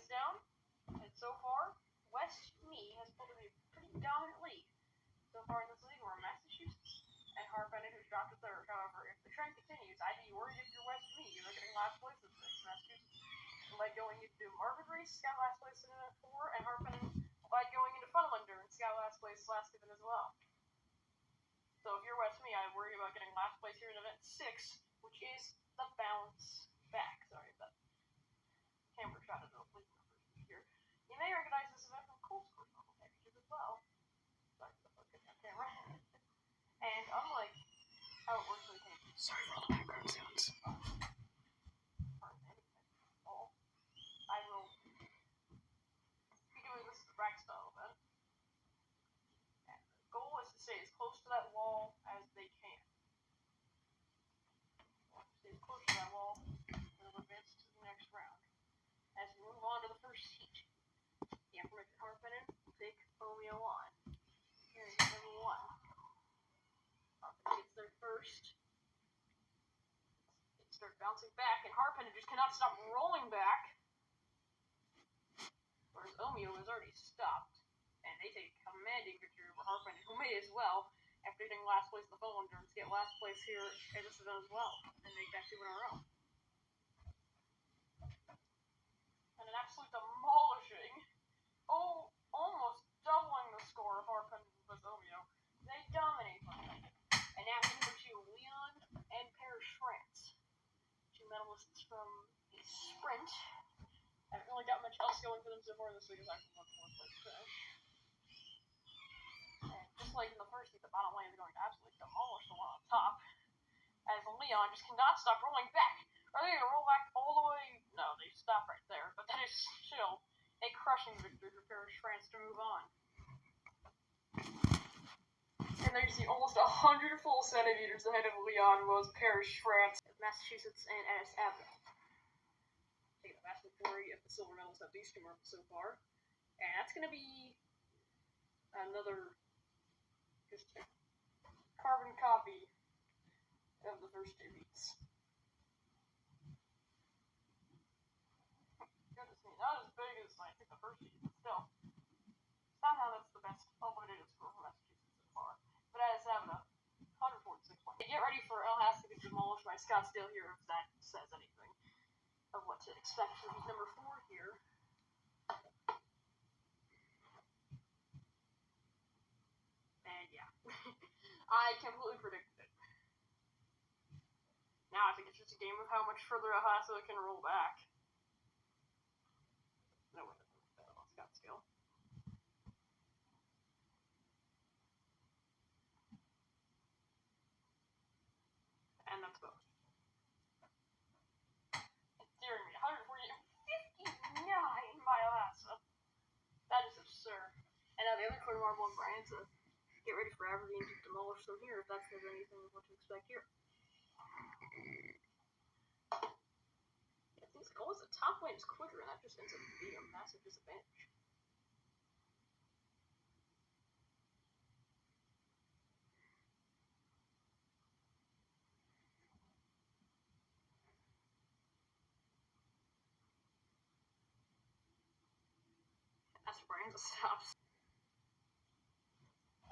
place down, and so far, West Me has pulled a pretty dominant lead. So far in this league, we're Massachusetts and Harpenning, who's dropped to third. However, if the trend continues, I'd be worried if you're West Me. You're getting last place this race. Massachusetts might going into Marvin race, got last place in event 4, and Harpenning might going into Funlander and got last place last event as well. So if you're West Me, I worry about getting last place here in event 6, which is the bounce back. Sorry, that camera shot is a little numbers here. You may recognize this event from Kolskor Marble Championship as well. Sorry for the focus on camera. And unlike how it works with the game, sorry for all the background sounds. I will be doing this as a rack style event. And the goal is to stay as close to that wall as they can. Stay as close to that wall, and they'll advance to the next round. As we move on to the first heat, the aforementioned Harpenning will take Romeo on. Here is number 1. Harpenning gets there first. They start bouncing back, and Harpenning just cannot stop rolling back. Whereas Omeo has already stopped, and they take commanding victory over Harpenning, who may as well, after getting last place in the phone endurance, get last place here at this event as well, and make that 2 in a row. And an absolute demolishing, almost doubling the score of Harpenning with Omeo. They dominate them. And now number 2, Leon and Parrish, France. 2 medalists from the sprint. Haven't really got much else going for them so far this week, aside from 1 place finish. And just like in the first week, the bottom lane is going to absolutely demolish the one on top, as Leon just cannot stop rolling back. Are they going to roll back all the way? No, they stop right there, but that is still a crushing victory for Parrish, France to move on. And there you see almost 100 full centimeters ahead of Leon was Parrish, France, Massachusetts, and Ennis Avenue. Taking the vast majority of the silver medals have these 2 marks so far. And that's going to be another just a carbon copy of the first 2 heats. Goodness me, not as big as I think the first heat, but still. Somehow that's the best eliminated score for Massachusetts so far. But Ennis Avenue, 146 points. Get ready for El Has to get demolished by Scottsdale here, if that says anything of what to expect for heat number 4 here. And yeah, I completely predicted it. Now I think it's just a game of how much further El Hasso can roll back. No way to put that on Scottsdale. And that's both. Steering me 149 by El Hasso. That is absurd. And now the other Kolskor Marble and Brianza. Get ready for Aberdeen to demolish them here if that says anything of what to expect here. It seems like always the top lane is quicker, and that just ends up being a massive disadvantage. That's Brianza stops.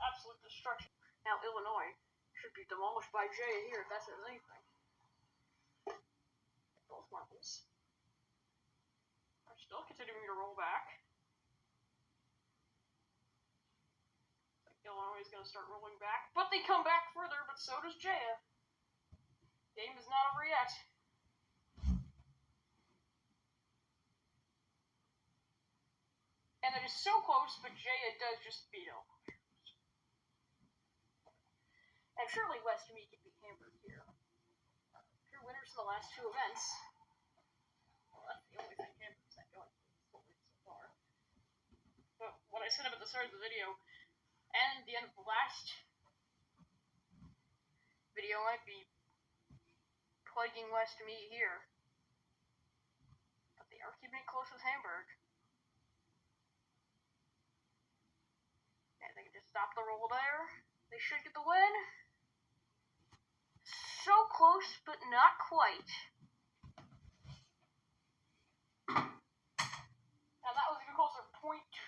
Absolute destruction. Now Illinois should be demolished by Jay here if that says anything. Both marbles are still continuing to roll back. Like Illinois is going to start rolling back, but they come back further, but so does Jaya. Game is not over yet. And it is so close, but Jaya does just beat him. And surely West Me can beat Hamburg here. Pure winners in the last 2 events. Well, that's the only thing Hamburg's not going for so far. But what I said up at the start of the video, and the end of the last video might be plaguing West Me here. But they are keeping it close with Hamburg. And they can just stop the roll there. They should get the win. So close, but not quite.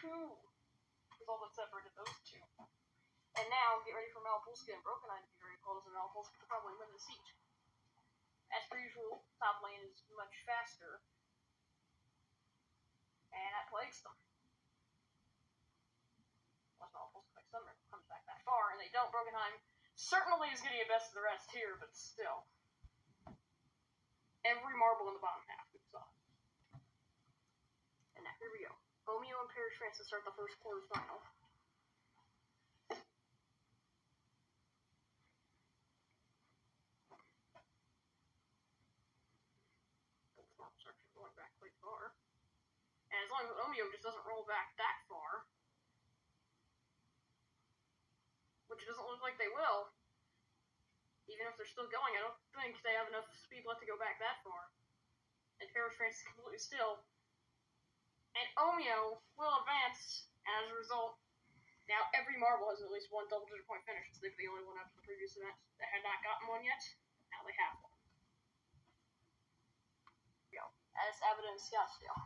2 result that separated those two. And now, get ready for Malapolska and Broken Eye to be very close, and Malapolska to probably win the seat. As per usual, top lane is much faster, and that plagues them. Unless Malapolska by some miracle comes back that far, and they don't. Brokenheim certainly is getting a best of the rest here, but still. Every marble in the bottom half moves on. And now, here we go. Omeo and Parish Francis start the first quarterfinal. Going back quite far. And as long as Omeo just doesn't roll back that far, which it doesn't look like they will, even if they're still going, I don't think they have enough speed left to go back that far. And Parish Francis is completely still. And Omeo will advance, and as a result, now every marble has at least one double-digit point finish, since they were the only one after the previous event that had not gotten one yet. Now they have one. Here we go. As evident in Scottsdale.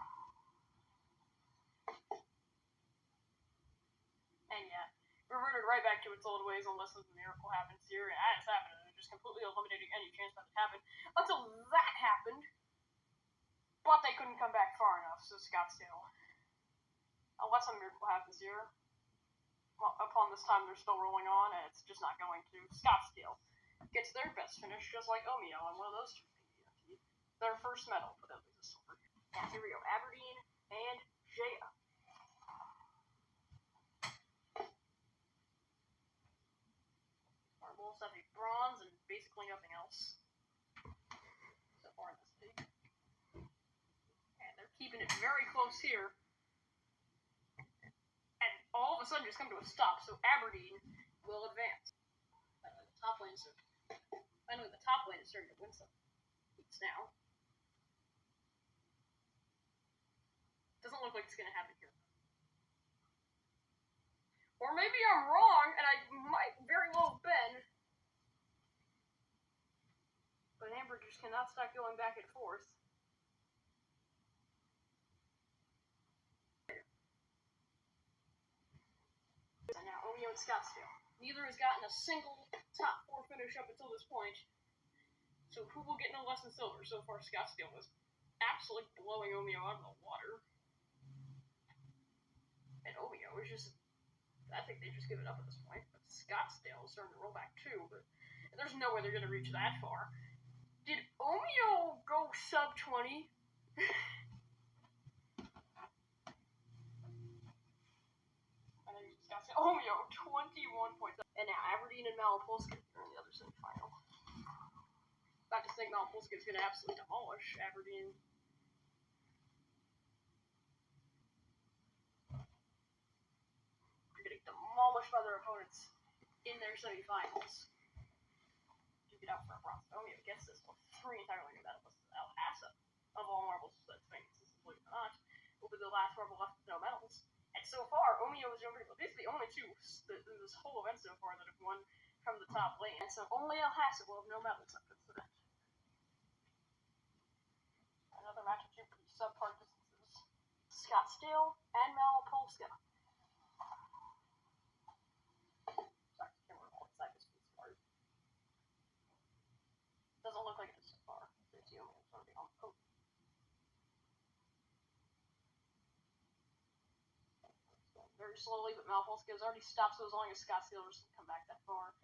And yeah, reverted right back to its old ways unless a miracle happens here, and as happened, they're just completely eliminating any chance that it happened until that happened. But they couldn't come back far enough, so Scottsdale. Unless a miracle happens here. Well, upon this time, they're still rolling on, and it's just not going to. Scottsdale gets their best finish, just like Omeo, on one of those two. Their first medal, but at least a silver. And here we go, Aberdeen and Jaya. Marbles have a bronze and basically nothing else so far in this league. And they're keeping it very close here. And all of a sudden just come to a stop, so Aberdeen will advance. Finally, the top lane is starting to win some beats now. Doesn't look like it's going to happen here. Or maybe I'm wrong, and I might very well have been. But Amber just cannot stop going back and forth. And now Omeo and Scottsdale. Neither has gotten a single top 4 finish up until this point. So who will get no less than silver? So far, Scottsdale was absolutely blowing Omeo out of the water. And Omeo is just, I think they just give it up at this point. But Scottsdale is starting to roll back too, but there's no way they're going to reach that far. Did Omeo go sub 20? Omeo, 21 points. And now Aberdeen and Malapolska are in the other semifinal. I just think Malapolska is going to absolutely demolish Aberdeen. Demolished by their opponents in their semifinals to get out for a bronze. Omeo gets this with 3 entirely new medalists. Alhassa, of all marbles that's famous, believe it or not, will be the last marble left with no medals. And so far, Omeo is these are the only 2 in this whole event so far that have won from the top lane. And so only Alhassa will have no medals at this event. Another match of 2 pretty subpar distances. Scottsdale and Malapolska. Doesn't look like it is so far. There's the Omeo already on the podium. Very slowly, but Malapolska has already stopped so as long as Scottsdale doesn't come back that far.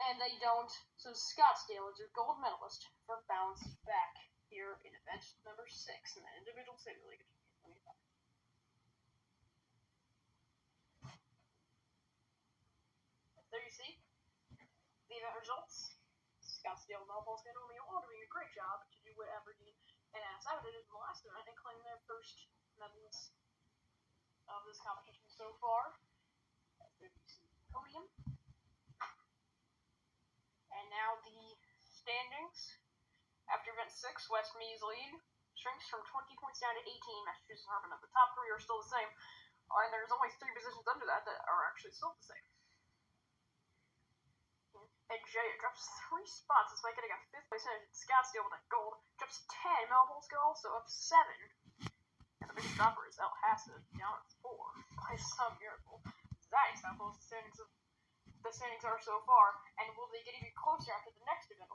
And they don't, so Scottsdale is your gold medalist for Bounce Back here in event number 6 in the Individual City League of 2025. There you see the event results. Scottsdale, Malapolska, and Omeo all doing a great job to do what Aberdeen and Asaba did in the last event and claim their first medals of this competition so far. There you see the podium. And now the standings. After event 6, West Meads lead shrinks from 20 points down to 18. Massachusetts and Harmon of the top 3 are still the same. And there's only 3 positions under that are actually still the same. And Jaya drops 3 spots despite getting a 5th place finish. Scottsdale with a gold drops 10. Malapolska also up 7. And the biggest dropper is Alhassa down at 4. is some miracle. That is how close the standings are so far, and will they get even closer after the next event?